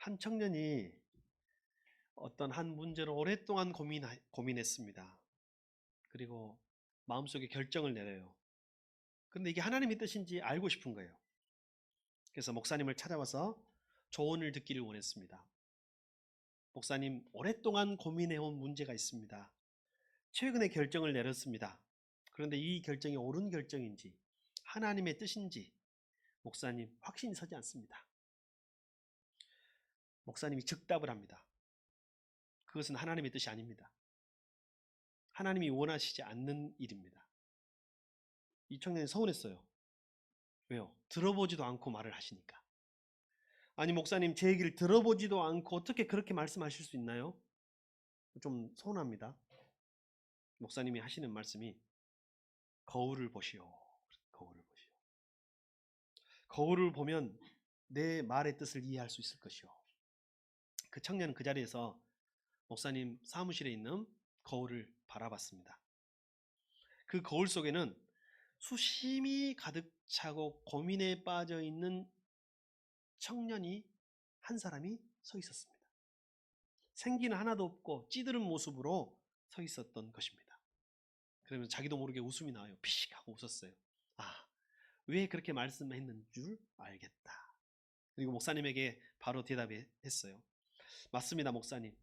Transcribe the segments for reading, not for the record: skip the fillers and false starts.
한 청년이 어떤 한 문제를 오랫동안 고민했습니다. 그리고 마음속에 결정을 내려요. 근데 이게 하나님의 뜻인지 알고 싶은 거예요. 그래서 목사님을 찾아와서 조언을 듣기를 원했습니다. 목사님, 오랫동안 고민해온 문제가 있습니다. 최근에 결정을 내렸습니다. 그런데 이 결정이 옳은 결정인지 하나님의 뜻인지 목사님 확신이 서지 않습니다. 목사님이 즉답을 합니다. 그것은 하나님의 뜻이 아닙니다. 하나님이 원하시지 않는 일입니다. 이 청년이 서운했어요. 왜요? 들어보지도 않고 말을 하시니까. 아니 목사님, 제 얘기를 들어보지도 않고 어떻게 그렇게 말씀하실 수 있나요? 좀 서운합니다. 목사님이 하시는 말씀이 거울을 보시오. 거울을 보시오. 거울을 보면 내 말의 뜻을 이해할 수 있을 것이오. 그 청년은 그 자리에서 목사님 사무실에 있는 거울을 바라봤습니다. 그 거울 속에는 수심이 가득 차고 고민에 빠져 있는 청년이 한 사람이 서 있었습니다. 생기는 하나도 없고 찌들은 모습으로 서 있었던 것입니다. 그러면 자기도 모르게 웃음이 나와요. 피식 하고 웃었어요. 아, 왜 그렇게 말씀했는 줄 알겠다. 그리고 목사님에게 바로 대답했어요. 맞습니다, 목사님.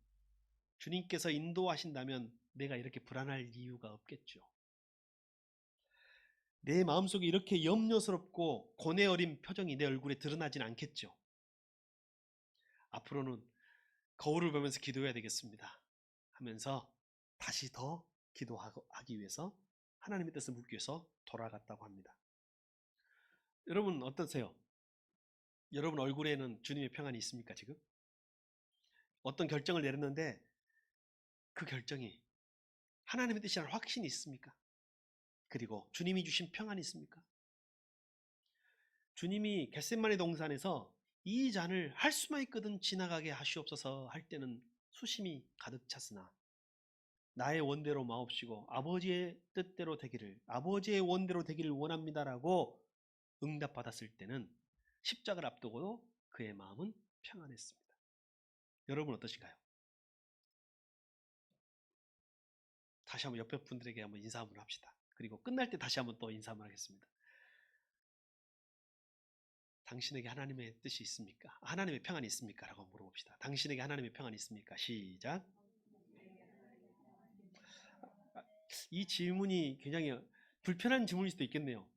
주님께서 인도하신다면 내가 이렇게 불안할 이유가 없겠죠. 내 마음속에 이렇게 염려스럽고 고뇌 어린 표정이 내 얼굴에 드러나진 않겠죠. 앞으로는 거울을 보면서 기도해야 되겠습니다 하면서 다시 더 기도하기 위해서 하나님의 뜻을 묻기 위해서 돌아갔다고 합니다. 여러분 어떠세요? 여러분 얼굴에는 주님의 평안이 있습니까? 지금 어떤 결정을 내렸는데 그 결정이 하나님의 뜻이라는 확신이 있습니까? 그리고 주님이 주신 평안이 있습니까? 주님이 겟세마네 동산에서 이 잔을 할 수만 있거든 지나가게 하시옵소서 할 때는 수심이 가득 찼으나 나의 원대로 마옵시고 아버지의 뜻대로 되기를, 아버지의 원대로 되기를 원합니다라고 응답받았을 때는 십자가를 앞두고 그의 마음은 평안했습니다. 여러분 어떠신가요? 다시 한번 옆에 분들에게 한번 인사 한번 합시다. 그리고 끝날 때 다시 한번 또 인사 한번 하겠습니다. 당신에게 하나님의 뜻이 있습니까? 하나님의 평안이 있습니까? 라고 물어봅시다. 당신에게 하나님의 평안이 있습니까? 시작. 이 질문이 굉장히 불편한 질문일 수도 있겠네요.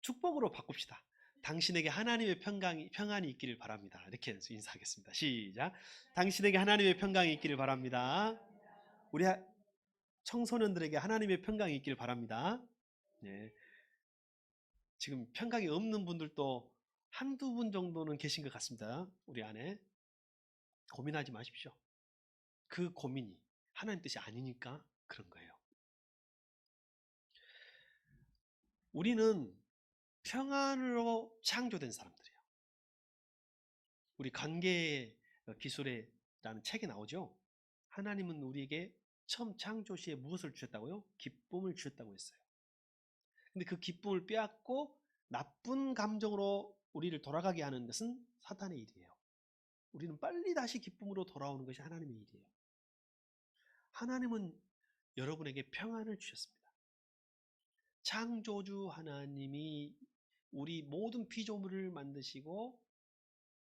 축복으로 바꿉시다. 당신에게 하나님의 평안이 있기를 바랍니다. 이렇게 인사하겠습니다. 시작. 당신에게 하나님의 평강이 있기를 바랍니다. 우리 청소년들에게 하나님의 평강이 있기를 바랍니다. 네. 지금 평강이 없는 분들도 한두 분 정도는 계신 것 같습니다. 우리 안에. 고민하지 마십시오. 그 고민이 하나님 뜻이 아니니까 그런 거예요. 우리는 평안으로 창조된 사람들이에요. 우리 관계 기술에라는 책에 나오죠. 하나님은 우리에게 처음 창조 시에 무엇을 주셨다고요? 기쁨을 주셨다고 했어요. 근데 그 기쁨을 빼앗고 나쁜 감정으로 우리를 돌아가게 하는 것은 사탄의 일이에요. 우리는 빨리 다시 기쁨으로 돌아오는 것이 하나님의 일이에요. 하나님은 여러분에게 평안을 주셨습니다. 창조주 하나님이 우리 모든 피조물을 만드시고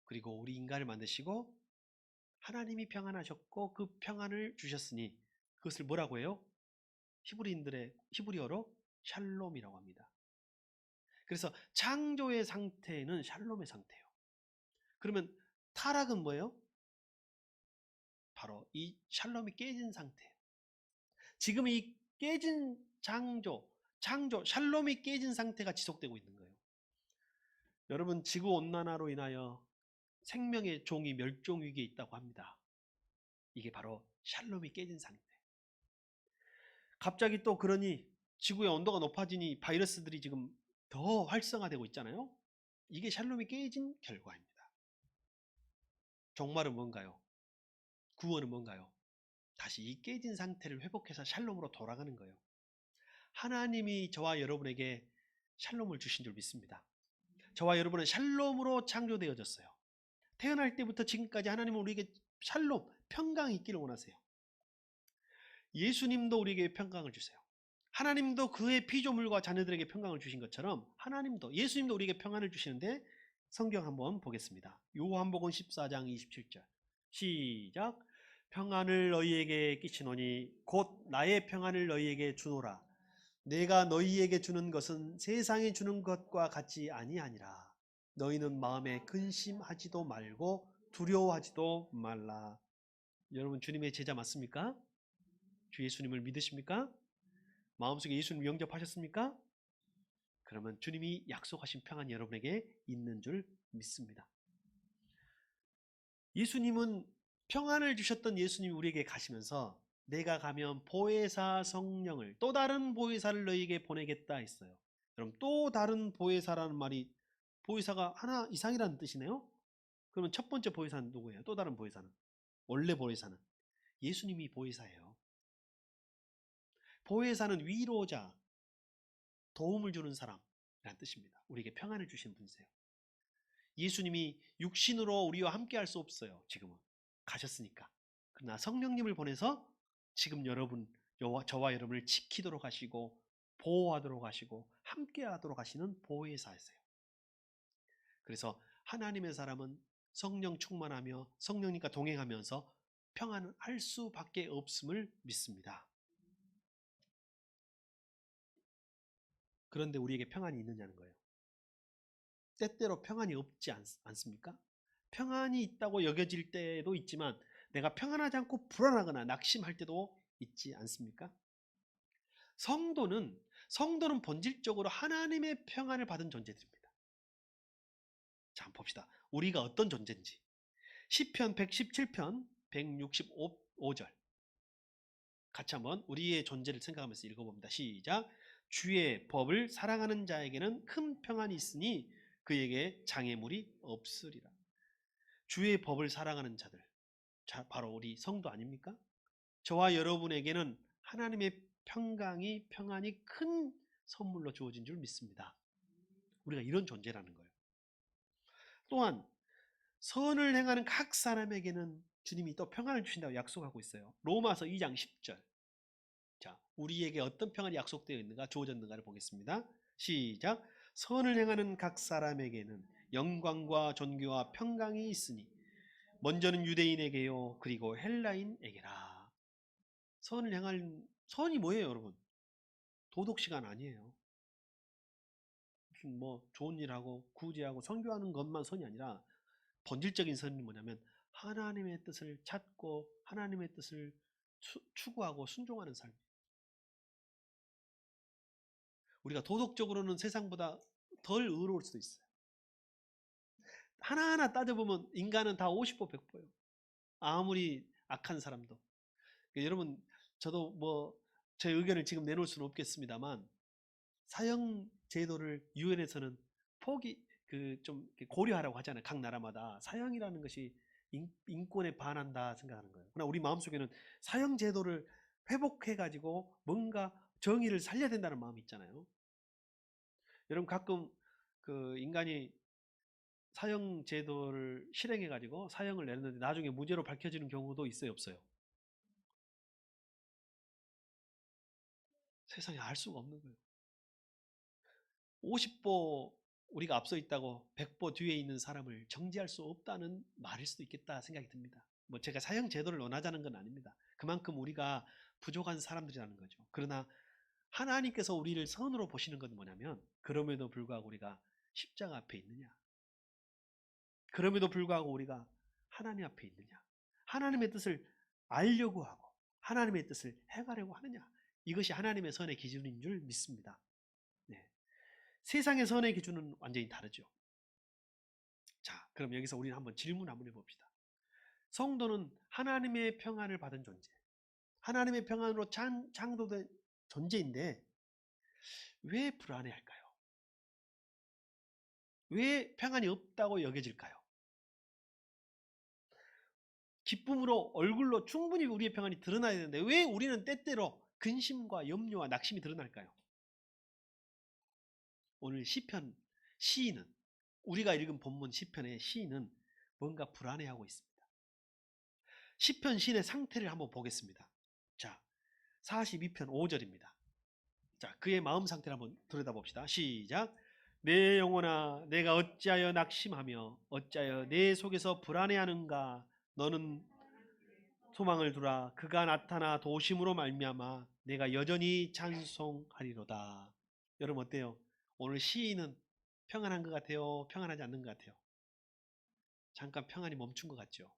그리고 우리 인간을 만드시고 하나님이 평안하셨고 그 평안을 주셨으니 그것을 뭐라고 해요? 히브리어로 샬롬이라고 합니다. 그래서 창조의 상태는 샬롬의 상태예요. 그러면 타락은 뭐예요? 바로 이 샬롬이 깨진 상태예요. 지금 이 깨진 창조, 샬롬이 깨진 상태가 지속되고 있는 거예요. 여러분 지구온난화로 인하여 생명의 종이 멸종 위기에 있다고 합니다. 이게 바로 샬롬이 깨진 상태. 갑자기 또 그러니 지구의 온도가 높아지니 바이러스들이 지금 더 활성화되고 있잖아요. 이게 샬롬이 깨진 결과입니다. 종말은 뭔가요? 구원은 뭔가요? 다시 이 깨진 상태를 회복해서 샬롬으로 돌아가는 거예요. 하나님이 저와 여러분에게 샬롬을 주신 줄 믿습니다. 저와 여러분은 샬롬으로 창조되어졌어요. 태어날 때부터 지금까지 하나님은 우리에게 샬롬, 평강이 있기를 원하세요. 예수님도 우리에게 평강을 주세요. 하나님도 그의 피조물과 자녀들에게 평강을 주신 것처럼 하나님도, 예수님도 우리에게 평안을 주시는데 성경 한번 보겠습니다. 요한복음 14장 27절 시작. 평안을 너희에게 끼치노니 곧 나의 평안을 너희에게 주노라. 내가 너희에게 주는 것은 세상에 주는 것과 같지 아니하니라. 너희는 마음에 근심하지도 말고 두려워하지도 말라. 여러분 주님의 제자 맞습니까? 주 예수님을 믿으십니까? 마음속에 예수님을 영접하셨습니까? 그러면 주님이 약속하신 평안이 여러분에게 있는 줄 믿습니다. 예수님은 평안을 주셨던 예수님이 우리에게 가시면서 내가 가면 보혜사 성령을, 또 다른 보혜사를 너희에게 보내겠다 했어요. 그럼 또 다른 보혜사라는 말이 보혜사가 하나 이상이라는 뜻이네요. 그러면 첫 번째 보혜사는 누구예요? 또 다른 보혜사는? 원래 보혜사는 예수님이 보혜사예요. 보혜사는 위로자, 도움을 주는 사람이라는 뜻입니다. 우리에게 평안을 주시는 분이세요. 예수님이 육신으로 우리와 함께 할 수 없어요. 지금은 가셨으니까. 그러나 성령님을 보내서 지금 저와 여러분을 지키도록 하시고 보호하도록 하시고 함께 하도록 하시는 보혜사이세요. 그래서 하나님의 사람은 성령 충만하며 성령님과 동행하면서 평안할 수밖에 없음을 믿습니다. 그런데 우리에게 평안이 있느냐는 거예요. 때때로 평안이 없지 않습니까? 평안이 있다고 여겨질 때도 있지만 내가 평안하지 않고 불안하거나 낙심할 때도 있지 않습니까? 성도는 본질적으로 하나님의 평안을 받은 존재들입니다. 자, 한번 봅시다. 우리가 어떤 존재인지. 시편 117편 165절 같이 한번 우리의 존재를 생각하면서 읽어봅니다. 시작. 주의 법을 사랑하는 자에게는 큰 평안이 있으니 그에게 장애물이 없으리라. 주의 법을 사랑하는 자들, 바로 우리 성도 아닙니까? 저와 여러분에게는 하나님의 평안이 큰 선물로 주어진 줄 믿습니다. 우리가 이런 존재라는 거예요. 또한 선을 행하는 각 사람에게는 주님이 또 평안을 주신다고 약속하고 있어요. 로마서 2장 10절. 자, 우리에게 어떤 평안이 약속되어 있는가, 주어졌는가를 보겠습니다. 시작. 선을 행하는 각 사람에게는 영광과 존귀와 평강이 있으니 먼저는 유대인에게요 그리고 헬라인에게라. 선이 뭐예요, 여러분? 도덕 시간 아니에요. 무슨 뭐 좋은 일하고 구제하고 선교하는 것만 선이 아니라 본질적인 선이 뭐냐면 하나님의 뜻을 찾고 하나님의 뜻을 추구하고 순종하는 삶. 우리가 도덕적으로는 세상보다 덜 의로울 수도 있어요. 하나하나 따져보면 인간은 다 50% 100%예요. 아무리 악한 사람도. 그러니까 여러분, 저도 뭐 제 의견을 지금 내놓을 수는 없겠습니다만 사형 제도를 유엔에서는 좀 고려하라고 하잖아요. 각 나라마다 사형이라는 것이 인권에 반한다 생각하는 거예요. 그러나 우리 마음속에는 사형 제도를 회복해 가지고 뭔가 정의를 살려야 된다는 마음이 있잖아요. 여러분 가끔 그 인간이 사형 제도를 실행해 가지고 사형을 내렸는데 나중에 무죄로 밝혀지는 경우도 있어요, 없어요? 세상에 알 수가 없는 거예요. 50보 우리가 앞서 있다고 100보 뒤에 있는 사람을 정지할 수 없다는 말일 수도 있겠다 생각이 듭니다. 뭐 제가 사형 제도를 원하자는 건 아닙니다. 그만큼 우리가 부족한 사람들이라는 거죠. 그러나 하나님께서 우리를 선으로 보시는 건 뭐냐면 그럼에도 불구하고 우리가 십자가 앞에 있느냐, 그럼에도 불구하고 우리가 하나님 앞에 있느냐, 하나님의 뜻을 알려고 하고 하나님의 뜻을 행하려고 하느냐, 이것이 하나님의 선의 기준인 줄 믿습니다. 네. 세상의 선의 기준은 완전히 다르죠. 자, 그럼 여기서 우리는 한번 질문 한번 해봅시다. 성도는 하나님의 평안을 받은 존재, 하나님의 평안으로 창조된 존재인데 왜 불안해할까요? 왜 평안이 없다고 여겨질까요? 기쁨으로 얼굴로 충분히 우리의 평안이 드러나야 되는데 왜 우리는 때때로 근심과 염려와 낙심이 드러날까요? 오늘 시인은, 우리가 읽은 본문 시편의 시인은 뭔가 불안해하고 있습니다. 시편 시인의 상태를 한번 보겠습니다. 자, 42편 5절입니다. 자, 그의 마음 상태를 한번 들여다봅시다. 시작. 내 영혼아, 내가 어찌하여 낙심하며 어찌하여 내 속에서 불안해하는가? 너는 소망을 두라. 그가 나타나 도심으로 말미암아 내가 여전히 찬송하리로다. 여러분 어때요? 오늘 시인은 평안한 것 같아요? 평안하지 않는 것 같아요? 잠깐 평안이 멈춘 것 같죠?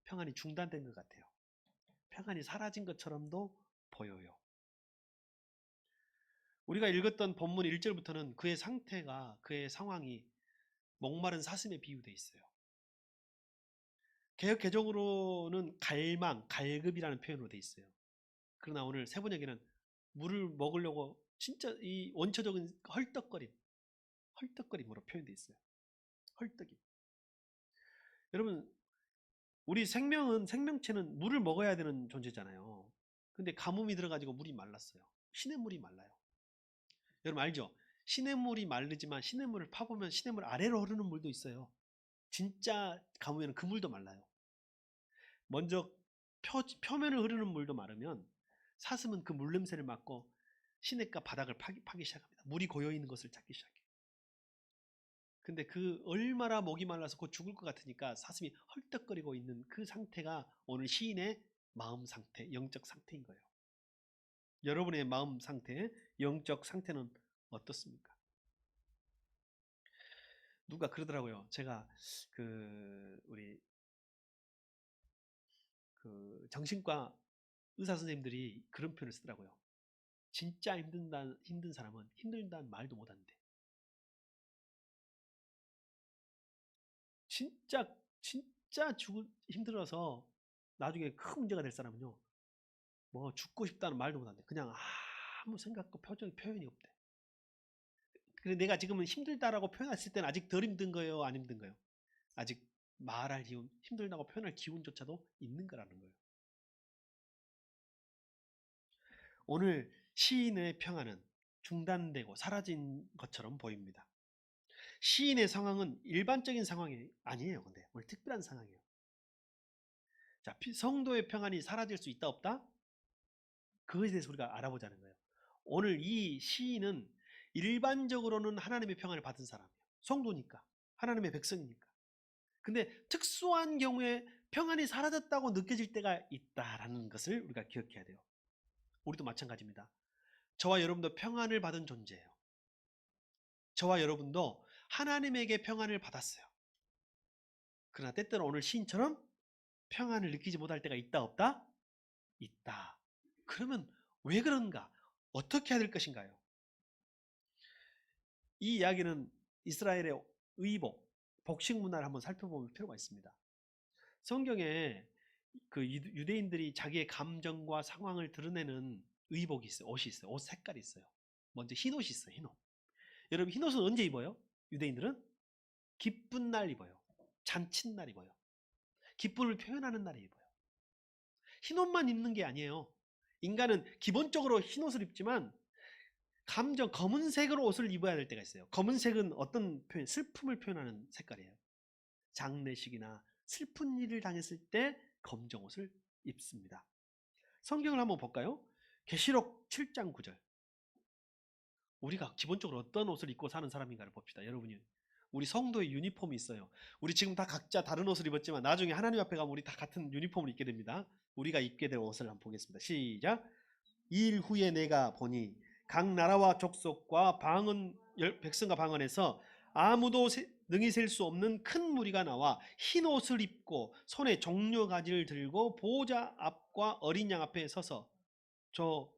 평안이 중단된 것 같아요. 평안이 사라진 것처럼도 보여요. 우리가 읽었던 본문 1절부터는 그의 상태가, 그의 상황이 목마른 사슴에 비유되어 있어요. 개역 개정으로는 갈망, 갈급이라는 표현으로 되어 있어요. 그러나 오늘 세번역에는 물을 먹으려고 진짜 이 원초적인 헐떡거림으로 표현되어 있어요. 헐떡임. 여러분, 우리 생명체는 물을 먹어야 되는 존재잖아요. 근데 가뭄이 들어가지고 물이 말랐어요. 시냇물이 말라요. 여러분 알죠? 시냇물이 마르지만 시냇물을 파보면 시냇물 아래로 흐르는 물도 있어요. 진짜 가뭄에는 그 물도 말라요. 먼저 표면을 흐르는 물도 마르면 사슴은 그 물 냄새를 맡고 시냇가 바닥을 파기 시작합니다. 물이 고여있는 것을 찾기 시작해요. 근데 그 얼마나 목이 말라서 곧 죽을 것 같으니까 사슴이 헐떡거리고 있는 그 상태가 오늘 시인의 마음 상태, 영적 상태인 거예요. 여러분의 마음 상태, 영적 상태는 어떻습니까? 누가 그러더라고요. 제가 우리 정신과 의사 선생님들이 그런 표현을 쓰더라고요. 진짜 힘든 사람은 힘들다는 말도 못하는데, 진짜 힘들어서 나중에 큰 문제가 될 사람은요, 뭐 죽고 싶다는 말도 못하는데 그냥 아무 생각과 표현이 없대. 근데 내가 지금은 힘들다라고 표현했을 때는 아직 덜 힘든 거예요, 안 힘든 거예요? 아직 말할 기운, 힘들다고 표현할 기운조차도 있는 거라는 거예요. 오늘 시인의 평안은 중단되고 사라진 것처럼 보입니다. 시인의 상황은 일반적인 상황이 아니에요. 근데 오늘 특별한 상황이에요. 자, 성도의 평안이 사라질 수 있다 없다? 그것에 대해서 우리가 알아보자는 거예요. 오늘 이 시인은 일반적으로는 하나님의 평안을 받은 사람이에요. 성도니까, 하나님의 백성이니까. 근데 특수한 경우에 평안이 사라졌다고 느껴질 때가 있다라는 것을 우리가 기억해야 돼요. 우리도 마찬가지입니다. 저와 여러분도 평안을 받은 존재예요. 저와 여러분도 하나님에게 평안을 받았어요. 그러나 때때로 오늘 시인처럼 평안을 느끼지 못할 때가 있다 없다? 있다. 그러면 왜 그런가? 어떻게 해야 될 것인가요? 이 이야기는 이스라엘의 복식 문화를 한번 살펴볼 필요가 있습니다. 성경에 그 유대인들이 자기의 감정과 상황을 드러내는 의복이 있어요. 옷이 있어요. 옷 색깔이 있어요. 먼저 흰옷이 있어요. 흰옷. 여러분 흰옷은 언제 입어요? 유대인들은 기쁜 날 입어요. 잔칫날 입어요. 기쁨을 표현하는 날에 입어요. 흰옷만 입는 게 아니에요. 인간은 기본적으로 흰옷을 입지만 검은색으로 옷을 입어야 될 때가 있어요. 검은색은 어떤 표현? 슬픔을 표현하는 색깔이에요. 장례식이나 슬픈 일을 당했을 때 검정 옷을 입습니다. 성경을 한번 볼까요? 계시록 7장 9절. 우리가 기본적으로 어떤 옷을 입고 사는 사람인가를 봅시다. 여러분이 우리 성도의 유니폼이 있어요. 우리 지금 다 각자 다른 옷을 입었지만 나중에 하나님 앞에 가면 우리 다 같은 유니폼을 입게 됩니다. 우리가 입게 될 옷을 한번 보겠습니다. 시작. 2일 후에 내가 보니 각 나라와 족속과 백성과 방언에서 아무도 능히 셀 수 없는 큰 무리가 나와 흰 옷을 입고 손에 종려가지를 들고 보호자 앞과 어린 양 앞에 서서, 저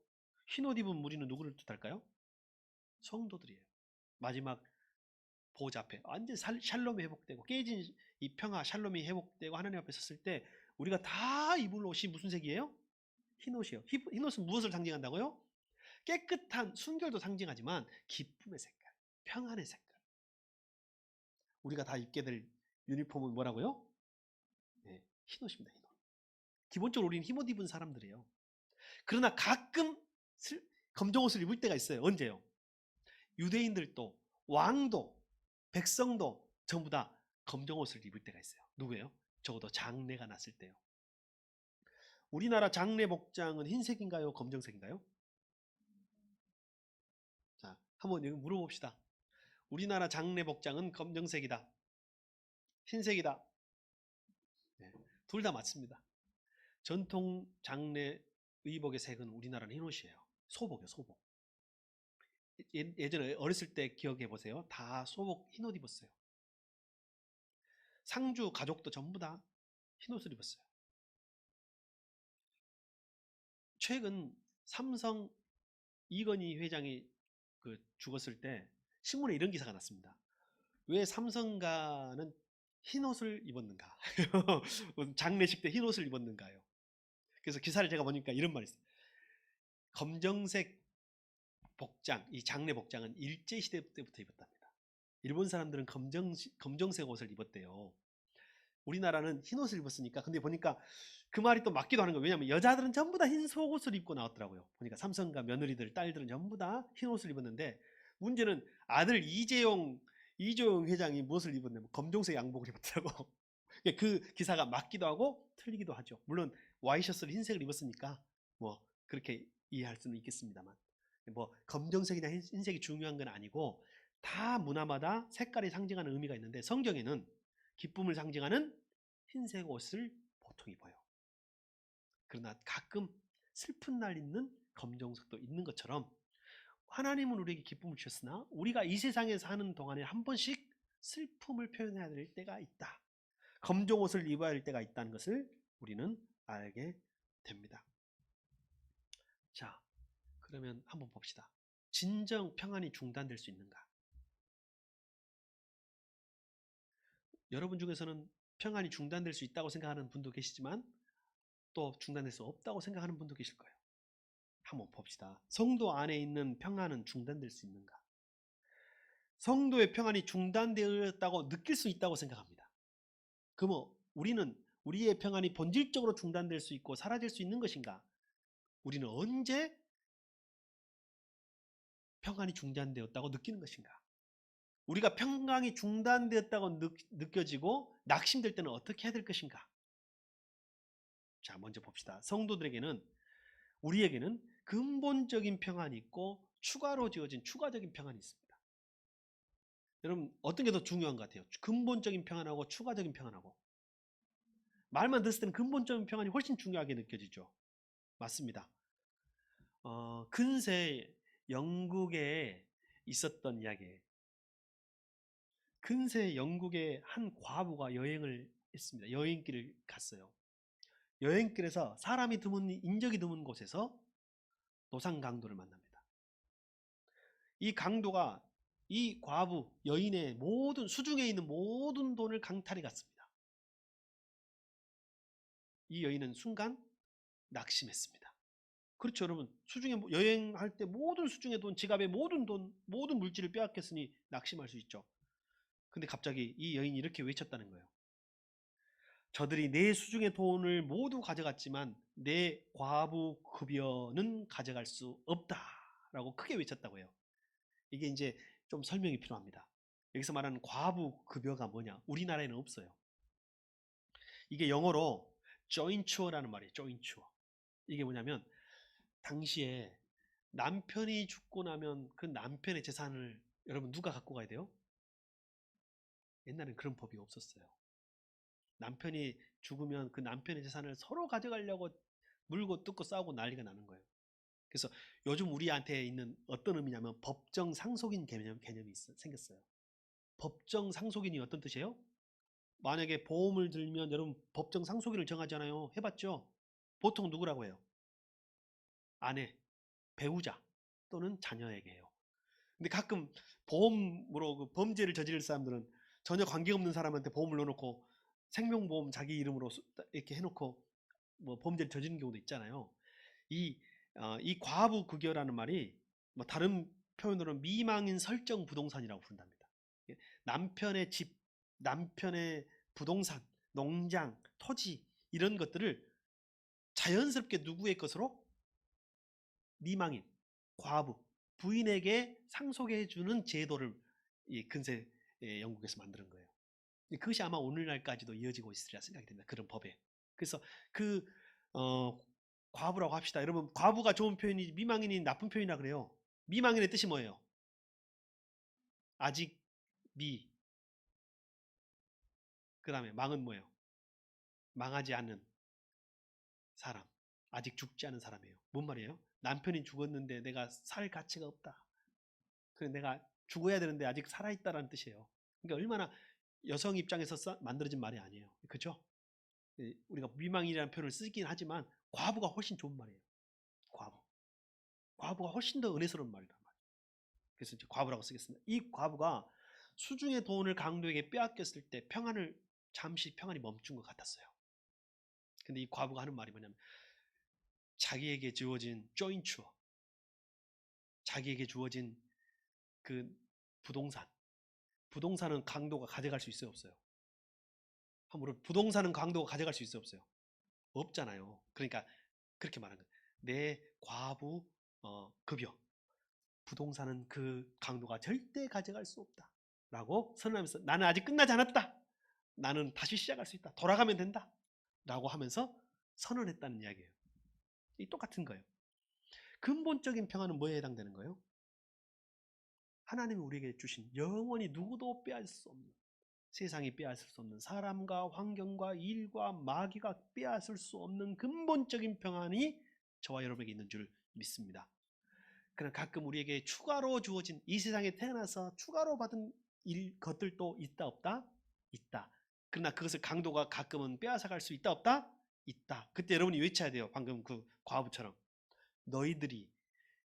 흰 옷 입은 무리는 누구를 뜻할까요? 성도들이에요. 마지막 보호자 앞에 완전 샬롬이 회복되고 깨진 이 평화 샬롬이 회복되고 하나님 앞에 섰을 때 우리가 다 입을 옷이 무슨 색이에요? 흰 옷이요. 흰 옷은 무엇을 상징한다고요? 깨끗한 순결도 상징하지만 기쁨의 색깔, 평안의 색깔. 우리가 다 입게 될 유니폼은 뭐라고요? 네, 흰옷입니다. 흰옷. 기본적으로 우리는 흰옷 입은 사람들이에요. 그러나 가끔 검정옷을 입을 때가 있어요. 언제요? 유대인들도 왕도 백성도 전부 다 검정 옷을 입을 때가 있어요. 누구예요? 적어도 장례가 났을 때요. 우리나라 장례 복장은 흰색인가요? 검정색인가요? 자, 한번 여기 물어봅시다. 우리나라 장례 복장은 검정색이다. 흰색이다. 네, 둘 다 맞습니다. 전통 장례 의복의 색은 우리나라는 흰옷이에요. 소복이요, 소복. 예전에 어렸을 때 기억해 보세요. 다 소복 흰옷 입었어요. 상주 가족도 전부 다 흰옷을 입었어요. 최근 삼성 이건희 회장이 죽었을 때 신문에 이런 기사가 났습니다. 왜 삼성가는 흰옷을 입었는가? 장례식 때 흰옷을 입었는가요? 그래서 기사를 제가 보니까 이런 말이 있어요. 검정색 복장, 이 장례 복장은 일제시대 때부터 입었답니다. 일본 사람들은 검정색 옷을 입었대요. 우리나라는 흰옷을 입었으니까. 근데 보니까 그 말이 또 맞기도 하는 거예요. 왜냐하면 여자들은 전부 다 흰 속옷을 입고 나왔더라고요. 보니까 삼성가 며느리들, 딸들은 전부 다 흰옷을 입었는데, 문제는 아들 이재용 회장이 무엇을 입었냐면 검정색 양복을 입었더라고. 그 기사가 맞기도 하고 틀리기도 하죠. 물론 와이셔츠를 흰색을 입었으니까 뭐 그렇게 이해할 수는 있겠습니다만, 뭐 검정색이나 흰색이 중요한 건 아니고, 다 문화마다 색깔이 상징하는 의미가 있는데, 성경에는 기쁨을 상징하는 흰색 옷을 보통 입어요. 그러나 가끔 슬픈 날 입는 검정색도 있는 것처럼, 하나님은 우리에게 기쁨을 주셨으나 우리가 이 세상에서 하는 동안에 한 번씩 슬픔을 표현해야 될 때가 있다. 검정 옷을 입어야 할 때가 있다는 것을 우리는 알게 됩니다. 자, 그러면 한번 봅시다. 진정 평안이 중단될 수 있는가? 여러분 중에서는 평안이 중단될 수 있다고 생각하는 분도 계시지만, 또 중단될 수 없다고 생각하는 분도 계실 거예요. 한번 봅시다. 성도 안에 있는 평안은 중단될 수 있는가? 성도의 평안이 중단되었다고 느낄 수 있다고 생각합니다. 그럼 우리는 우리의 평안이 본질적으로 중단될 수 있고 사라질 수 있는 것인가? 우리는 언제 평안이 중단되었다고 느끼는 것인가? 우리가 평강이 중단되었다고 느껴지고 낙심될 때는 어떻게 해야 될 것인가? 자, 먼저 봅시다. 성도들에게는, 우리에게는 근본적인 평안이 있고 추가로 지어진 추가적인 평안이 있습니다. 여러분, 어떤 게 더 중요한 것 같아요? 근본적인 평안하고 추가적인 평안하고. 말만 들었을 때는 근본적인 평안이 훨씬 중요하게 느껴지죠. 맞습니다. 근세 영국에 있었던 이야기예요. 근세 영국의 한 과부가 여행을 했습니다. 여행길을 갔어요. 여행길에서 사람이 드문, 인적이 드문 곳에서 노상 강도를 만납니다. 이 강도가 이 과부 여인의 모든, 수중에 있는 모든 돈을 강탈해 갔습니다. 이 여인은 순간 낙심했습니다. 그렇죠, 여러분. 수중에 여행할 때 모든 수중의 돈, 지갑의 모든 돈, 모든 물질을 빼앗겼으니 낙심할 수 있죠. 근데 갑자기 이 여인이 이렇게 외쳤다는 거예요. 저들이 내 수중의 돈을 모두 가져갔지만 내 과부 급여는 가져갈 수 없다라고 크게 외쳤다고 해요. 이게 이제 좀 설명이 필요합니다. 여기서 말하는 과부 급여가 뭐냐? 우리나라에는 없어요. 이게 영어로 jointu라는 말이에요. jointure. 이게 뭐냐면, 당시에 남편이 죽고 나면 그 남편의 재산을 여러분 누가 갖고 가야 돼요? 옛날엔 그런 법이 없었어요. 남편이 죽으면 그 남편의 재산을 서로 가져가려고 물고 뜯고 싸우고 난리가 나는 거예요. 그래서 요즘 우리한테 있는 어떤 의미냐면 법정 상속인 개념이 생겼어요. 법정 상속인이 어떤 뜻이에요? 만약에 보험을 들면 여러분 법정 상속인을 정하잖아요. 해봤죠? 보통 누구라고 해요? 아내, 배우자 또는 자녀에게 해요. 근데 가끔 보험으로 그 범죄를 저지를 사람들은 전혀 관계없는 사람한테 보험을 넣어놓고 생명보험 자기 이름으로 이렇게 해놓고 뭐 범죄를 저지르는 경우도 있잖아요. 이, 이 과부급여라는 말이 뭐 다른 표현으로는 미망인 설정 부동산이라고 부른답니다. 남편의 집, 남편의 부동산, 농장, 토지 이런 것들을 자연스럽게 누구의 것으로? 미망인, 과부, 부인에게 상속해 주는 제도를 이 근세 영국에서 만드는 거예요. 그것이 아마 오늘날까지도 이어지고 있으리라 생각이 됩니다. 그런 법에. 그래서 그 과부라고 합시다. 여러분, 과부가 좋은 표현이지 미망인이 나쁜 표현이라 그래요. 미망인의 뜻이 뭐예요? 아직 미. 그 다음에 망은 뭐예요? 망하지 않는 사람. 아직 죽지 않은 사람이에요. 뭔 말이에요? 남편이 죽었는데 내가 살 가치가 없다. 그래 내가 죽어야 되는데 아직 살아있다라는 뜻이에요. 그러니까 얼마나 여성 입장에서 만들어진 말이 아니에요. 그렇죠? 우리가 미망이라는 표현을 쓰긴 하지만 과부가 훨씬 좋은 말이에요. 과부. 과부가 훨씬 더 은혜스러운 말이란 말이에요. 그래서 이제 과부라고 쓰겠습니다. 이 과부가 수중의 돈을 강도에게 빼앗겼을 때 잠시 평안이 멈춘 것 같았어요. 근데 이 과부가 하는 말이 뭐냐면 자기에게 주어진 조인추어, 자기에게 주어진 그 부동산은 강도가 가져갈 수 있어요, 없어요? 한번 부동산은 강도가 가져갈 수 있어요, 없어요? 없잖아요. 그러니까 그렇게 말하는 거예요. 내 과부 급여 부동산은 그 강도가 절대 가져갈 수 없다 라고 선언하면서 나는 아직 끝나지 않았다, 나는 다시 시작할 수 있다, 돌아가면 된다 라고 하면서 선언했다는 이야기예요. 이 똑같은 거예요. 근본적인 평화는 뭐에 해당되는 거예요? 하나님이 우리에게 주신 영원히 누구도 빼앗을 수 없는, 세상이 빼앗을 수 없는, 사람과 환경과 일과 마귀가 빼앗을 수 없는 근본적인 평안이 저와 여러분에게 있는 줄 믿습니다. 그러나 가끔 우리에게 추가로 주어진, 이 세상에 태어나서 추가로 받은 것들도 있다 없다? 있다. 그러나 그것을 강도가 가끔은 빼앗아갈 수 있다 없다? 있다. 그때 여러분이 외쳐야 돼요. 방금 그 과부처럼 너희들이,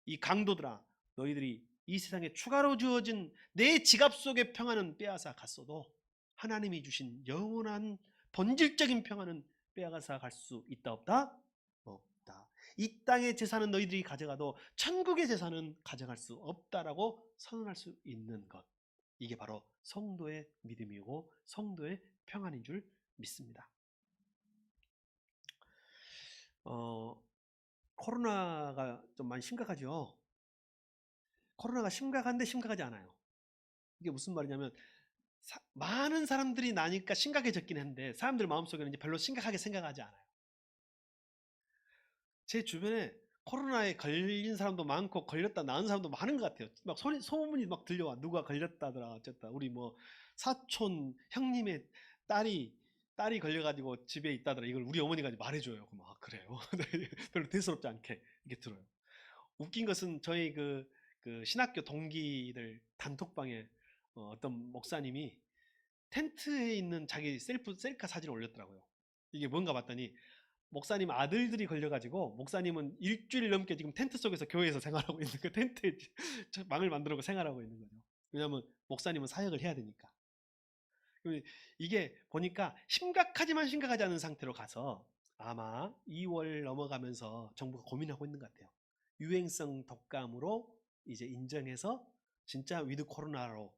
이 강도들아, 너희들이 이 세상에 추가로 주어진 내 지갑 속의 평안은 빼앗아 갔어도 하나님이 주신 영원한 본질적인 평안은 빼앗아 갈 수 있다 없다? 없다. 이 땅의 재산은 너희들이 가져가도 천국의 재산은 가져갈 수 없다라고 선언할 수 있는 것, 이게 바로 성도의 믿음이고 성도의 평안인 줄 믿습니다. 코로나가 좀 많이 심각하죠. 코로나가 심각한데 심각하지 않아요. 이게 무슨 말이냐면 많은 사람들이 나니까 심각해졌긴 한데 사람들 마음속에는 이제 별로 심각하게 생각하지 않아요. 제 주변에 코로나에 걸린 사람도 많고 걸렸다 나은 사람도 많은 것 같아요. 막 소문이 막 들려와. 누가 걸렸다더라 어쨌다. 우리 뭐 사촌 형님의 딸이 걸려가지고 집에 있다더라. 이걸 우리 어머니가 말해줘요. 그럼 그래요. 별로 대수롭지 않게 이렇게 들어요. 웃긴 것은 저희 그 신학교 동기들 단톡방에 어떤 목사님이 텐트에 있는 자기 셀카 사진을 올렸더라고요. 이게 뭔가 봤더니 목사님 아들들이 걸려가지고 목사님은 일주일 넘게 지금 텐트 속에서 교회에서 생활하고 있는 그 텐트에 망을 만들고 생활하고 있는 거죠. 왜냐하면 목사님은 사역을 해야 되니까. 이게 보니까 심각하지만 심각하지 않은 상태로 가서 아마 2월 넘어가면서 정부가 고민하고 있는 것 같아요. 유행성 독감으로 이제 인정해서 진짜 위드 코로나로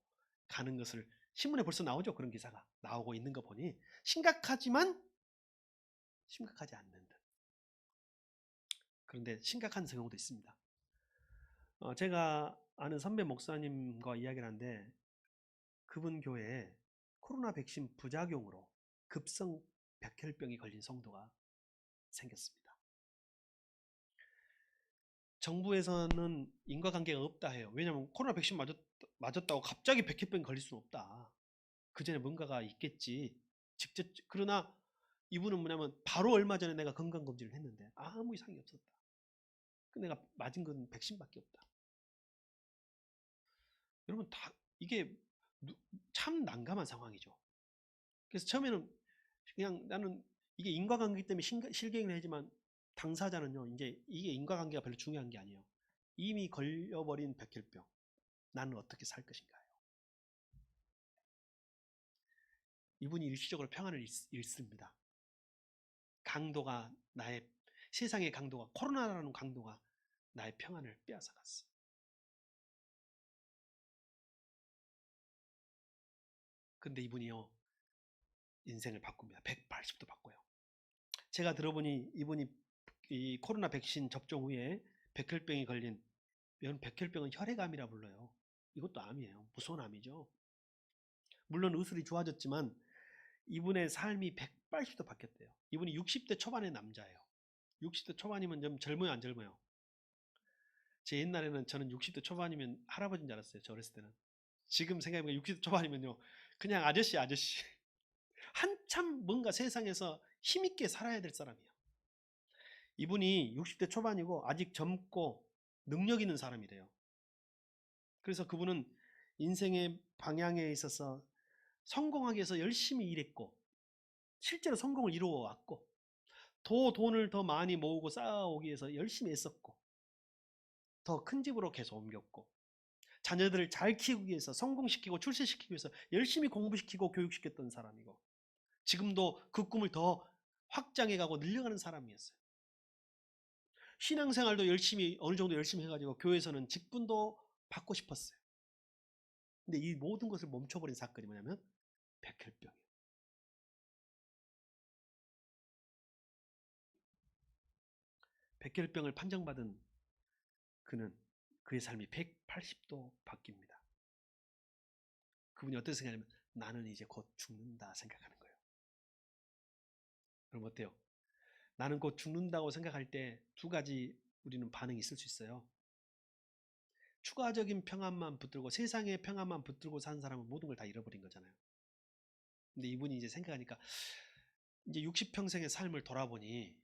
가는 것을, 신문에 벌써 나오죠. 그런 기사가 나오고 있는 거 보니 심각하지만 심각하지 않는 듯. 그런데 심각한 경우도 있습니다. 제가 아는 선배 목사님과 이야기를 하는데 그분 교회에 코로나 백신 부작용으로 급성 백혈병이 걸린 성도가 생겼습니다. 정부에서는 인과관계가 없다 해요. 왜냐하면 코로나 백신 맞았다고 갑자기 백혈병이 걸릴 수는 없다. 그 전에 뭔가가 있겠지. 직접. 그러나 이분은 뭐냐면 바로 얼마 전에 내가 건강검진을 했는데 아무 이상이 없었다. 내가 맞은 건 백신밖에 없다. 여러분 다 이게 참 난감한 상황이죠. 그래서 처음에는 그냥 나는 이게 인과관계 때문에 실갱을 하지만 당사자는요, 이제 이게 인과관계가 별로 중요한 게 아니에요. 이미 걸려버린 백혈병, 나는 어떻게 살 것인가요? 이분이 일시적으로 평안을 잃습니다. 강도가 세상의 강도가, 코로나라는 강도가 나의 평안을 빼앗아 갔어. 근데 이분이요, 인생을 바꿉니다. 180도 바꿔요. 제가 들어보니 이분이 이 코로나 백신 접종 후에 백혈병이 걸린, 백혈병은 혈액암이라 불러요. 이것도 암이에요. 무서운 암이죠. 물론 의술이 좋아졌지만 이분의 삶이 180도 바뀌었대요. 이분이 60대 초반의 남자예요. 60대 초반이면 좀 젊어요, 안 젊어요? 제 옛날에는 저는 60대 초반이면 할아버지인 줄 알았어요. 저 어렸을 때는. 지금 생각해보면 60대 초반이면요, 그냥 아저씨. 한참 뭔가 세상에서 힘있게 살아야 될 사람이에요. 이분이 60대 초반이고 아직 젊고 능력 있는 사람이래요. 그래서 그분은 인생의 방향에 있어서 성공하기 위해서 열심히 일했고 실제로 성공을 이루어 왔고 돈을 더 많이 모으고 쌓아오기 위해서 열심히 애썼고 더 큰 집으로 계속 옮겼고 자녀들을 잘 키우기 위해서 성공시키고 출세시키기 위해서 열심히 공부시키고 교육시켰던 사람이고 지금도 그 꿈을 더 확장해가고 늘려가는 사람이었어요. 신앙생활도 열심히 어느 정도 열심히 해가지고 교회에서는 직분도 받고 싶었어요. 근데 이 모든 것을 멈춰버린 사건이 뭐냐면 백혈병이에요. 백혈병을 판정받은 그는 그의 삶이 180도 바뀝니다. 그분이 어떤 생각이냐면 나는 이제 곧 죽는다 생각하는 거예요. 그럼 어때요? 나는 곧 죽는다고 생각할 때 두 가지 우리는 반응이 있을 수 있어요. 추가적인 평안만 붙들고 세상의 평안만 붙들고 산 사람은 모든 걸 다 잃어버린 거잖아요. 근데 이분이 이제 생각하니까 이제 60평생의 삶을 돌아보니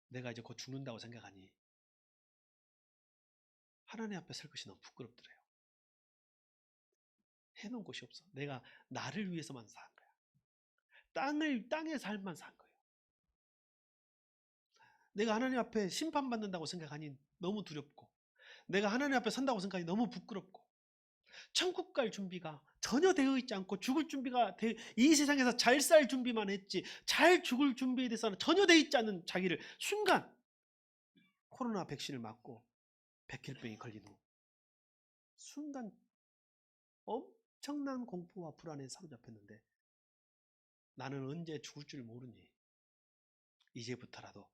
내가 이제 곧 죽는다고 생각하니 하나님 앞에 설 것이 너무 부끄럽더래요. 해놓은 곳이 없어. 내가 나를 위해서만 산 거야. 땅의 삶만 산 거예요. 내가 하나님 앞에 심판받는다고 생각하니 너무 두렵고 내가 하나님 앞에 선다고 생각하니 너무 부끄럽고 천국 갈 준비가 전혀 되어 있지 않고 죽을 준비가 이 세상에서 잘 살 준비만 했지 잘 죽을 준비에 대해서는 전혀 되어 있지 않는 자기를 순간 코로나 백신을 맞고 백혈병이 걸린 후 순간 엄청난 공포와 불안에 사로잡혔는데 나는 언제 죽을 줄 모르니 이제부터라도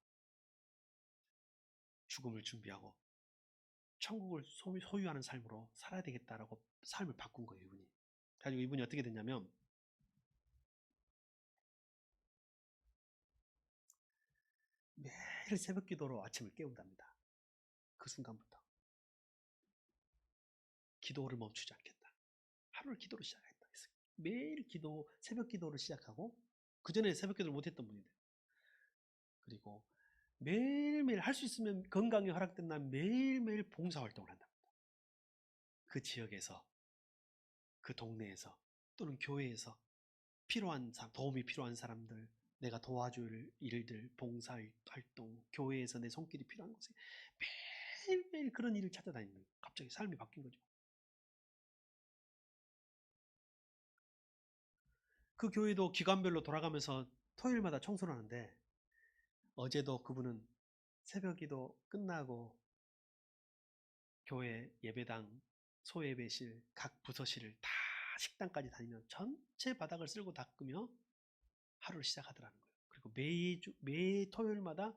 죽음을 준비하고 천국을 소유하는 삶으로 살아야 되겠다라고 삶을 바꾼 거예요. 이분이. 가지고 이분이 어떻게 됐냐면 매일 새벽 기도로 아침을 깨운답니다. 그 순간부터 기도를 멈추지 않겠다. 하루를 기도로 시작했다. 매일 새벽 기도를 시작하고 그 전에 새벽 기도를 못했던 분인데 그리고 매일매일 할 수 있으면 건강이 허락된 날 매일매일 봉사활동을 한답니다. 그 지역에서 그 동네에서 또는 교회에서 필요한 도움이 필요한 사람들 내가 도와줄 일들 봉사활동 교회에서 내 손길이 필요한 곳에 매일매일 그런 일을 찾아다니는 거예요. 갑자기 삶이 바뀐 거죠. 그 교회도 기관별로 돌아가면서 토요일마다 청소를 하는데 어제도 그분은 새벽기도 끝나고 교회 예배당 소예배실 각 부서실을 다 식당까지 다니며 전체 바닥을 쓸고 닦으며 하루를 시작하더라는 거예요. 그리고 매 토요일마다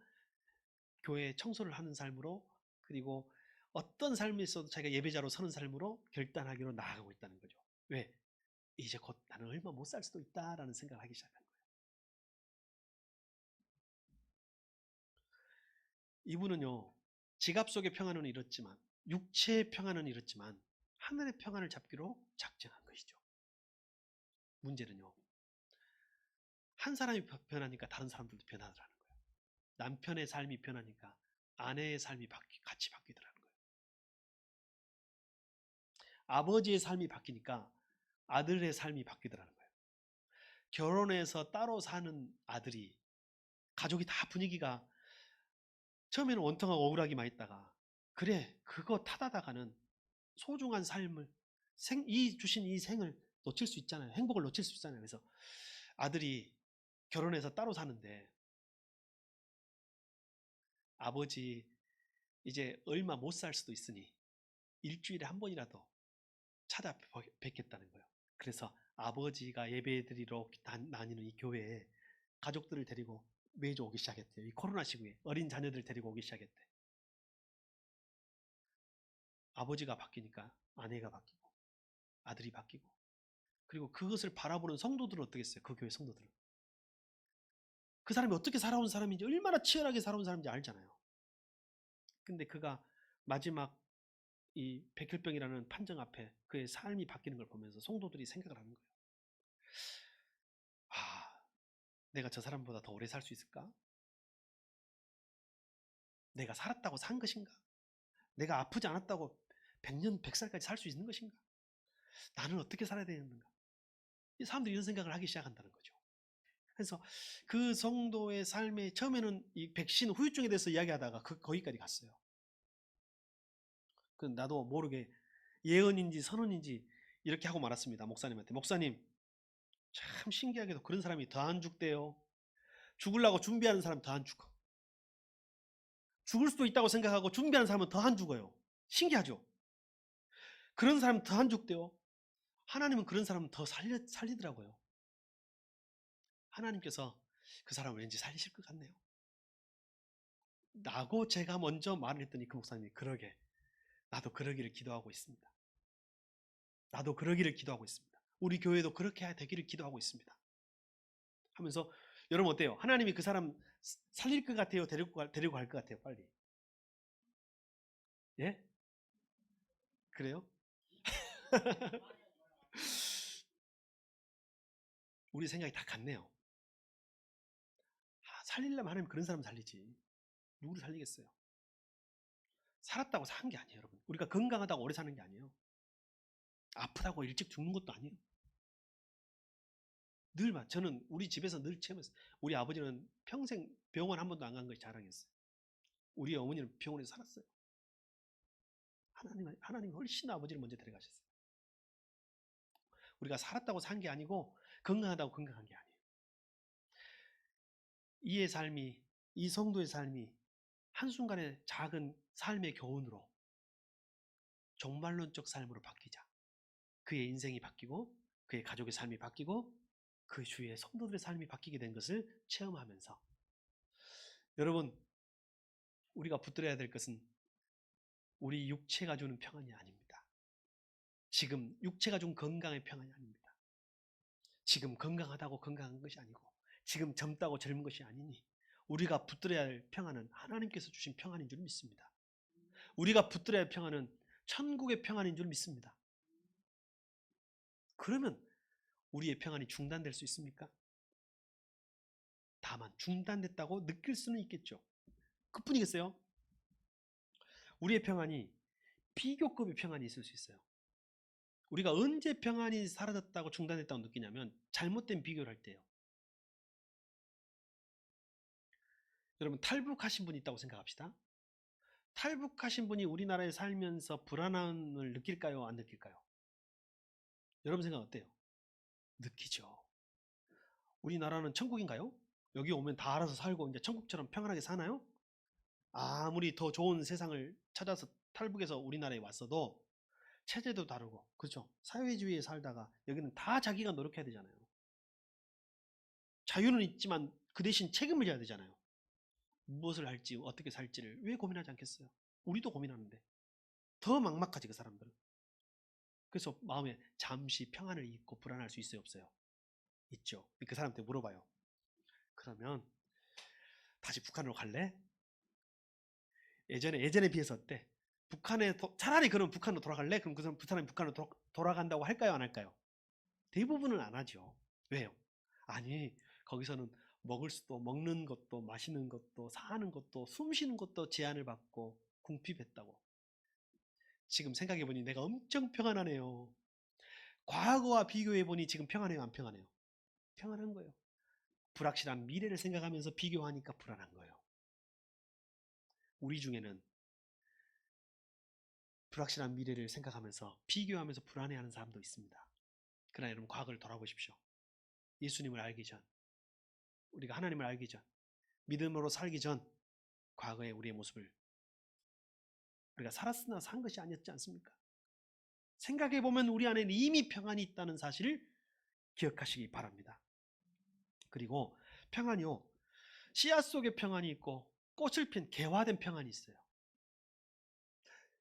교회 청소를 하는 삶으로 그리고 어떤 삶이 있어도 자기가 예배자로 서는 삶으로 결단하기로 나아가고 있다는 거죠. 왜? 이제 곧 나는 얼마 못 살 수도 있다라는 생각을 하기 시작한 거예요. 이분은요, 지갑 속의 평안은 잃었지만 육체의 평안은 잃었지만 하늘의 평안을 잡기로 작정한 것이죠. 문제는요, 한 사람이 변하니까 다른 사람들도 변하더라는 거예요. 남편의 삶이 변하니까 아내의 삶이 같이 바뀌더라는 거예요. 아버지의 삶이 바뀌니까 아들의 삶이 바뀌더라는 거예요. 결혼해서 따로 사는 아들이 가족이 다 분위기가 처음에는 원통하고 억울하기만 있다가 그래 그거 타다다가는 소중한 삶을 주신 이 생을 놓칠 수 있잖아요. 행복을 놓칠 수 있잖아요. 그래서 아들이 결혼해서 따로 사는데 아버지 이제 얼마 못 살 수도 있으니 일주일에 한 번이라도 찾아뵙겠다는 거예요. 그래서 아버지가 예배드리러 다니는 이 교회에 가족들을 데리고 매주 오기 시작했대요. 이 코로나 시국에 어린 자녀들 데리고 오기 시작했대. 아버지가 바뀌니까 아내가 바뀌고 아들이 바뀌고 그리고 그것을 바라보는 성도들은 어떻겠어요? 그 교회 성도들은. 그 사람이 어떻게 살아온 사람인지, 얼마나 치열하게 살아온 사람인지 알잖아요. 근데 그가 마지막 이 백혈병이라는 판정 앞에 그의 삶이 바뀌는 걸 보면서 성도들이 생각을 하는 거예요. 아, 내가 저 사람보다 더 오래 살 수 있을까? 내가 살았다고 산 것인가? 내가 아프지 않았다고 100년, 100살까지 살 수 있는 것인가? 나는 어떻게 살아야 되는가? 이 사람들이 이런 생각을 하기 시작한다는 거죠. 그래서 그 성도의 삶에 처음에는 이 백신 후유증에 대해서 이야기하다가 거기까지 갔어요. 그 나도 모르게 예언인지 선언인지 이렇게 하고 말았습니다. 목사님한테. 목사님, 참 신기하게도 그런 사람이 더 안 죽대요. 죽으려고 준비하는 사람 더 안 죽어. 죽을 수도 있다고 생각하고 준비하는 사람은 더 안 죽어요. 신기하죠? 그런 사람 더 안 죽대요. 하나님은 그런 사람 더 살리더라고요. 하나님께서 그 사람을 왠지 살리실 것 같네요. 라고 제가 먼저 말을 했더니 그 목사님이 그러게 나도 그러기를 기도하고 있습니다. 나도 그러기를 기도하고 있습니다. 우리 교회도 그렇게 되기를 기도하고 있습니다. 하면서 여러분 어때요? 하나님이 그 사람 살릴 것 같아요? 데리고 갈 것 같아요? 빨리. 예? 그래요? 우리 생각이 다 같네요. 살리려면 하나님 그런 사람 살리지. 누구를 살리겠어요? 살았다고 산 게 아니에요, 여러분. 우리가 건강하다고 오래 사는 게 아니에요. 아프다고 일찍 죽는 것도 아니에요. 저는 우리 집에서 늘 체험했어요. 우리 아버지는 평생 병원 한 번도 안 간 것이 자랑이었어요. 우리 어머니는 병원에서 살았어요. 하나님 훨씬 아버지를 먼저 데려가셨어요. 우리가 살았다고 산 게 아니고 건강하다고 건강한 게 아니에요. 이의 삶이, 이 성도의 삶이 한순간의 작은 삶의 교훈으로 종말론적 삶으로 바뀌자. 그의 인생이 바뀌고 그의 가족의 삶이 바뀌고 그 주위의 성도들의 삶이 바뀌게 된 것을 체험하면서 여러분, 우리가 붙들어야 될 것은 우리 육체가 주는 평안이 아닙니다. 지금 육체가 준 건강의 평안이 아닙니다. 지금 건강하다고 건강한 것이 아니고 지금 젊다고 젊은 것이 아니니 우리가 붙들어야 할 평안은 하나님께서 주신 평안인 줄 믿습니다. 우리가 붙들어야 할 평안은 천국의 평안인 줄 믿습니다. 그러면 우리의 평안이 중단될 수 있습니까? 다만 중단됐다고 느낄 수는 있겠죠. 그뿐이겠어요? 우리의 평안이 비교급의 평안이 있을 수 있어요. 우리가 언제 평안이 사라졌다고 중단됐다고 느끼냐면 잘못된 비교를 할 때요. 여러분 탈북하신 분이 있다고 생각합시다. 탈북하신 분이 우리나라에 살면서 불안함을 느낄까요? 안 느낄까요? 여러분 생각 어때요? 느끼죠. 우리나라는 천국인가요? 여기 오면 다 알아서 살고 이제 천국처럼 평안하게 사나요? 아무리 더 좋은 세상을 찾아서 탈북해서 우리나라에 왔어도 체제도 다르고 그렇죠. 사회주의에 살다가 여기는 다 자기가 노력해야 되잖아요. 자유는 있지만 그 대신 책임을 져야 되잖아요. 무엇을 할지 어떻게 살지를 왜 고민하지 않겠어요? 우리도 고민하는데 더 막막하지 그 사람들은. 그래서 마음에 잠시 평안을 잊고 불안할 수 있어요 없어요? 있죠. 그 사람한테 물어봐요. 그러면 다시 북한으로 갈래? 예전에 비해서 어때? 차라리 그럼 북한으로 돌아갈래? 그럼 그 사람이 북한으로 돌아간다고 할까요? 안 할까요? 대부분은 안 하죠. 왜요? 아니 거기서는 먹는 것도 마시는 것도 사는 것도 숨 쉬는 것도 제한을 받고 궁핍했다고. 지금 생각해보니 내가 엄청 평안하네요. 과거와 비교해보니 지금 평안해요 안 평안해요? 평안한 거예요. 불확실한 미래를 생각하면서 비교하니까 불안한 거예요. 우리 중에는 불확실한 미래를 생각하면서 비교하면서 불안해하는 사람도 있습니다. 그러나 여러분 과거를 돌아보십시오. 예수님을 알기 전, 우리가 하나님을 알기 전, 믿음으로 살기 전 과거의 우리의 모습을 우리가 살았으나 산 것이 아니었지 않습니까? 생각해보면 우리 안에는 이미 평안이 있다는 사실을 기억하시기 바랍니다. 그리고 평안이요, 씨앗 속에 평안이 있고 꽃을 핀 개화된 평안이 있어요.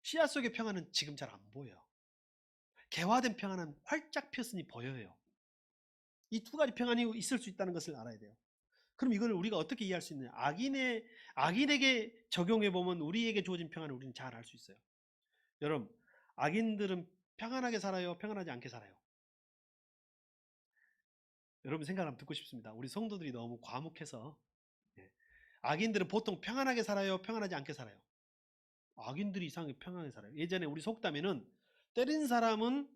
씨앗 속의 평안은 지금 잘 안 보여요. 개화된 평안은 활짝 폈으니 보여요. 이 두 가지 평안이 있을 수 있다는 것을 알아야 돼요. 그럼 이걸 우리가 어떻게 이해할 수 있느냐? 악인에게 적용해 보면 우리에게 주어진 평안을 우리는 잘 알 수 있어요. 여러분, 악인들은 평안하게 살아요? 평안하지 않게 살아요? 여러분 생각 한번 듣고 싶습니다. 우리 성도들이 너무 과묵해서. 악인들은 보통 평안하게 살아요? 평안하지 않게 살아요? 악인들이 이상하게 평안하게 살아요. 예전에 우리 속담에는 때린 사람은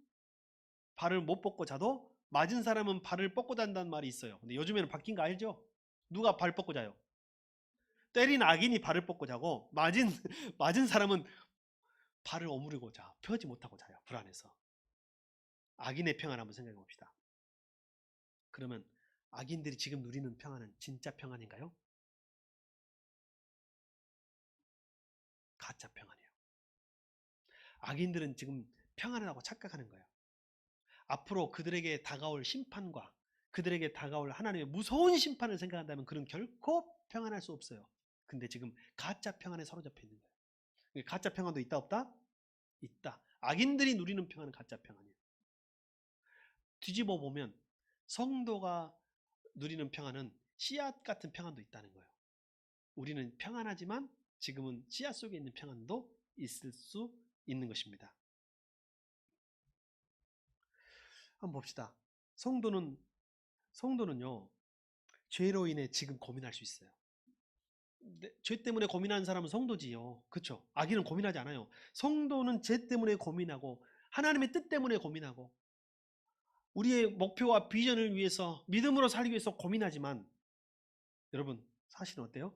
발을 못 뻗고 자도 맞은 사람은 발을 뻗고 잔다는 말이 있어요. 근데 요즘에는 바뀐 거 알죠? 누가 발 뻗고 자요? 때린 악인이 발을 뻗고 자고 맞은 사람은 발을 오므리고 자. 펴지 못하고 자요. 불안해서. 악인의 평안 한번 생각해 봅시다. 그러면 악인들이 지금 누리는 평안은 진짜 평안인가요? 가짜 평안이에요. 악인들은 지금 평안하다고 착각하는 거예요. 앞으로 그들에게 다가올 심판과 그들에게 다가올 하나님의 무서운 심판을 생각한다면 그는 결코 평안할 수 없어요. 근데 지금 가짜 평안에 사로잡혀 있는 거예요. 가짜 평안도 있다 없다? 있다. 악인들이 누리는 평안은 가짜 평안이에요. 뒤집어 보면 성도가 누리는 평안은 씨앗 같은 평안도 있다는 거예요. 우리는 평안하지만 지금은 씨앗 속에 있는 평안도 있을 수 있는 것입니다. 한번 봅시다. 성도는요, 죄로 인해 지금 고민할 수 있어요. 죄 때문에 고민하는 사람은 성도지요. 그렇죠? 악인은 고민하지 않아요. 성도는 죄 때문에 고민하고 하나님의 뜻 때문에 고민하고 우리의 목표와 비전을 위해서 믿음으로 살기 위해서 고민하지만 여러분 사실은 어때요?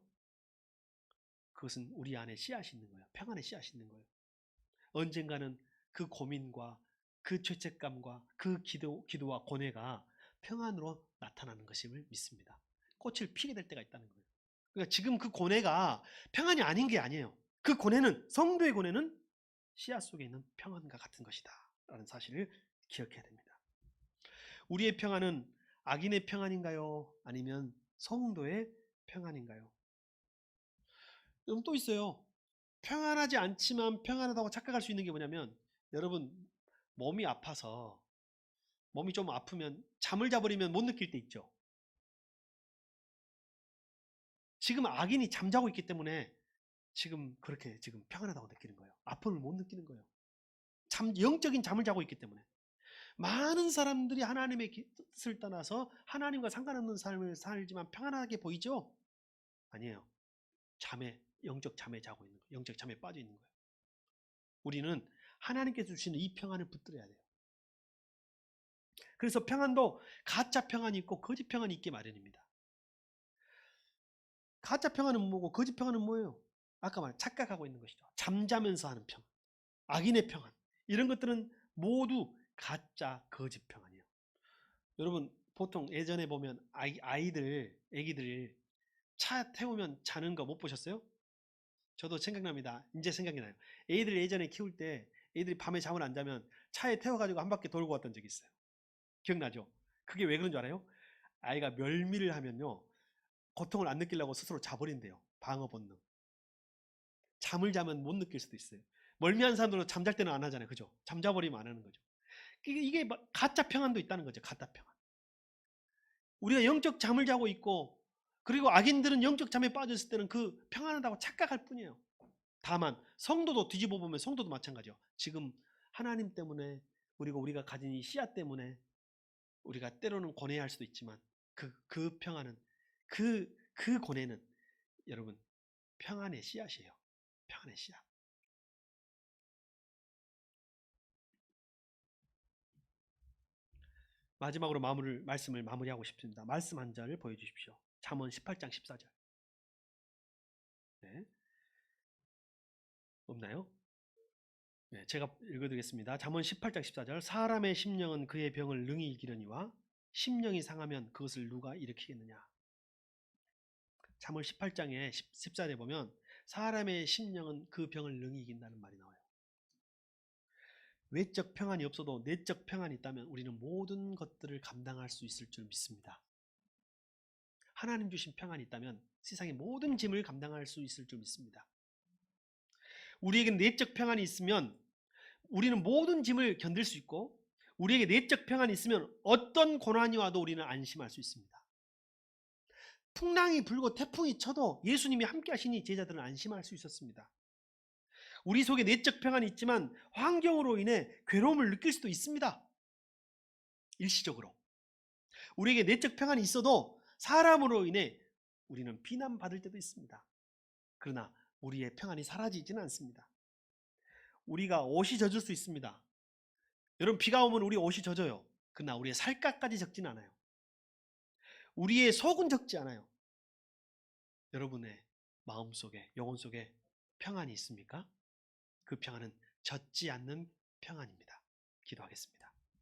그것은 우리 안에 씨앗이 있는 거예요. 평안의 씨앗이 있는 거예요. 언젠가는 그 고민과 그 죄책감과 그 기도와 고뇌가 평안으로 나타나는 것임을 믿습니다. 꽃을 피게 될 때가 있다는 거예요. 그러니까 지금 그 고뇌가 평안이 아닌 게 아니에요. 그 고뇌는 성도의 고뇌는 씨앗 속에 있는 평안과 같은 것이다 라는 사실을 기억해야 됩니다. 우리의 평안은 악인의 평안인가요? 아니면 성도의 평안인가요? 여러분 또 있어요. 평안하지 않지만 평안하다고 착각할 수 있는 게 뭐냐면 여러분 몸이 아파서 몸이 좀 아프면 잠을 자버리면 못 느낄 때 있죠. 지금 악인이 잠자고 있기 때문에 지금 그렇게 지금 평안하다고 느끼는 거예요. 아픔을 못 느끼는 거예요. 영적인 잠을 자고 있기 때문에. 많은 사람들이 하나님의 뜻을 떠나서 하나님과 상관없는 삶을 살지만 평안하게 보이죠? 아니에요. 영적 잠에 자고 있는 거예요. 영적 잠에 빠져 있는 거예요. 우리는 하나님께서 주시는 이 평안을 붙들어야 돼요. 그래서 평안도 가짜 평안이 있고 거짓 평안이 있게 마련입니다. 가짜 평안은 뭐고 거짓 평안은 뭐예요? 아까 말한 착각하고 있는 것이죠. 잠자면서 하는 평안, 악인의 평안 이런 것들은 모두 가짜 거짓 평안이에요. 여러분 보통 예전에 보면 애기들 차 태우면 자는 거 못 보셨어요? 저도 생각납니다. 이제 생각이 나요. 애들 예전에 키울 때 애들이 밤에 잠을 안 자면 차에 태워가지고 한 바퀴 돌고 왔던 적이 있어요. 기억나죠? 그게 왜 그런 줄 알아요? 아이가 멸미를 하면요 고통을 안 느끼려고 스스로 자버린대요. 방어 본능. 잠을 자면 못 느낄 수도 있어요. 멀미한 사람들은 잠잘 때는 안 하잖아요. 그죠? 잠자버리면 안 하는 거죠. 이게 가짜 평안도 있다는 거죠. 가짜 평안. 우리가 영적 잠을 자고 있고 그리고 악인들은 영적 잠에 빠졌을 때는 그 평안하다고 착각할 뿐이에요. 다만 성도도 뒤집어 보면 성도도 마찬가지요. 지금 하나님 때문에 그리고 우리가 가진 이 씨앗 때문에 우리가 때로는 고뇌할 수도 있지만 그 평안은 그 고뇌는 여러분 평안의 씨앗이에요. 평안의 씨앗. 마지막으로 말씀을 마무리하고 싶습니다. 말씀 한 절을 보여주십시오. 잠언 18장 14절. 네. 없나요? 네, 제가 읽어드리겠습니다. 잠언 18장 14절. 사람의 심령은 그의 병을 능히 이기려니와 심령이 상하면 그것을 누가 일으키겠느냐. 잠언 18장에 14절에 보면 사람의 심령은 그 병을 능히 이긴다는 말이 나와요. 외적 평안이 없어도 내적 평안이 있다면 우리는 모든 것들을 감당할 수 있을 줄 믿습니다. 하나님 주신 평안이 있다면 세상의 모든 짐을 감당할 수 있을 줄 믿습니다. 우리에게 내적 평안이 있으면 우리는 모든 짐을 견딜 수 있고 우리에게 내적 평안이 있으면 어떤 고난이 와도 우리는 안심할 수 있습니다. 풍랑이 불고 태풍이 쳐도 예수님이 함께 하시니 제자들은 안심할 수 있었습니다. 우리 속에 내적 평안이 있지만 환경으로 인해 괴로움을 느낄 수도 있습니다. 일시적으로. 우리에게 내적 평안이 있어도 사람으로 인해 우리는 비난받을 때도 있습니다. 그러나 우리의 평안이 사라지지는 않습니다. 우리가 옷이 젖을 수 있습니다. 여러분, 비가 오면 우리 옷이 젖어요. 그러나 우리의 살갗까지 젖지는 않아요. 우리의 속은 젖지 않아요. 여러분의 마음속에, 영혼 속에 평안이 있습니까? 그 평안은 젖지 않는 평안입니다. 기도하겠습니다.